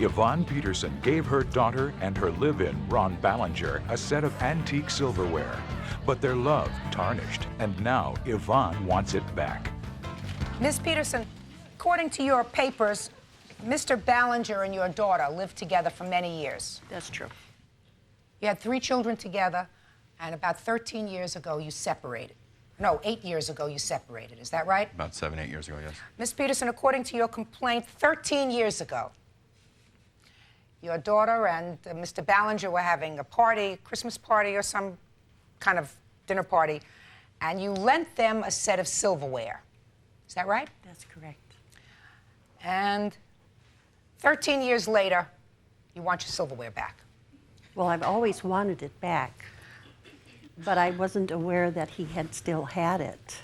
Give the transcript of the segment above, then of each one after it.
Yvonne Peterson gave her daughter and her live-in, Ron Ballinger, a set of antique silverware. But their love tarnished, and now Yvonne wants it back. Miss Peterson, according to your papers, Mr. Ballinger and your daughter lived together for many years. That's true. You had 3 children together, and about 13 years ago, you separated. No, 8 years ago, you separated. Is that right? About 7, 8 years ago, yes. Miss Peterson, according to your complaint, 13 years ago, your daughter and Mr. Ballinger were having a party, Christmas party or some kind of dinner party, and you lent them a set of silverware. Is that right? That's correct. And 13 years later, you want your silverware back. Well, I've always wanted it back, but I wasn't aware that he had still had it.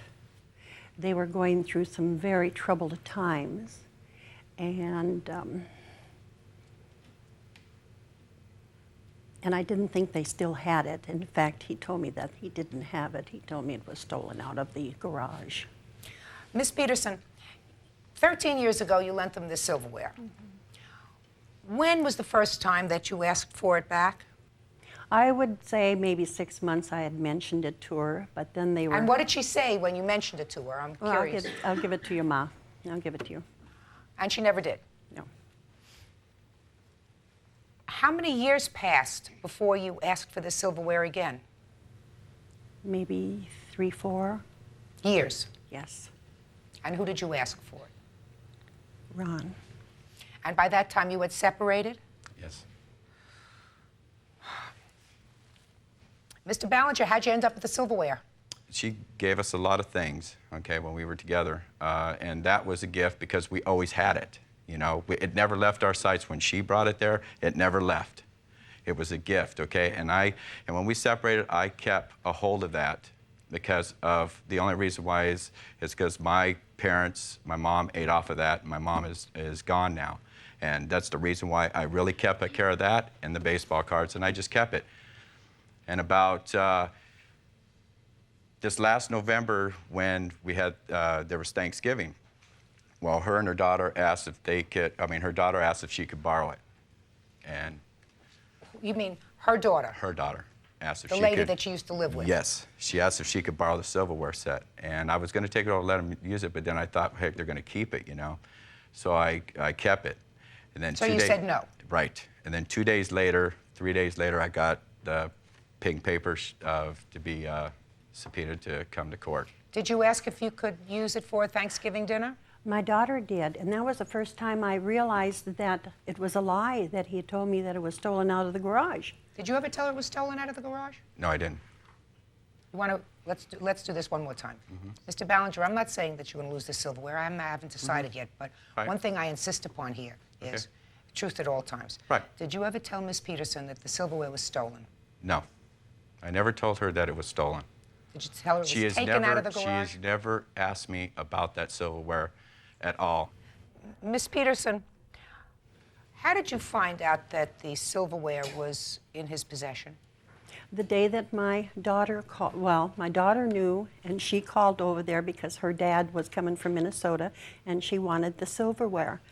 They were going through some very troubled times, and I didn't think they still had it. In fact, he told me that he didn't have it. He told me it was stolen out of the garage. Miss Peterson, 13 years ago, you lent them this silverware. Mm-hmm. When was the first time that you asked for it back? I would say maybe 6 months I had mentioned it to her, but then they were... And what did she say when you mentioned it to her? I'm curious. I'll give it to you, Ma. I'll give it to you. And she never did? No. How many years passed before you asked for the silverware again? Maybe 3, 4. Years? Yes. And who did you ask for it? Ron. And by that time you had separated? Yes. Mr. Ballinger, how'd you end up with the silverware? She gave us a lot of things, okay, when we were together, and that was a gift because we always had it. You know, it never left our sights. When she brought it there, it never left. It was a gift, okay? And when we separated, I kept a hold of that because of the only reason why is because my parents, my mom ate off of that, and my mom is gone now. And that's the reason why I really kept care of that and the baseball cards, and I just kept it. And about this last November when we had, there was Thanksgiving, well, her and her daughter asked if they could, her daughter asked if she could borrow it. And... You mean her daughter? Her daughter asked if she could. The lady that she used to live with? Yes. She asked if she could borrow the silverware set. And I was going to take it over and let them use it, but then I thought, heck, they're going to keep it, you know. So I kept it. And then so you said no? Right. And then 2 days later, 3 days later, I got the pink papers to be subpoenaed to come to court. Did you ask if you could use it for a Thanksgiving dinner? My daughter did, and that was the first time I realized that it was a lie, that he had told me that it was stolen out of the garage. Did you ever tell her it was stolen out of the garage? No, I didn't. You want to, let's do this one more time. Mm-hmm. Mr. Ballinger, I'm not saying that you're going to lose the silverware. I haven't decided yet, but Right. one thing I insist upon here is truth at all times. Right. Did you ever tell Miss Peterson that the silverware was stolen? No. I never told her that it was stolen. Did you tell her it was taken out of the garage? She has never asked me about that silverware at all. Miss Peterson, how did you find out that the silverware was in his possession? The day that my daughter called, well, my daughter knew, and she called over there because her dad was coming from Minnesota, and she wanted the silverware.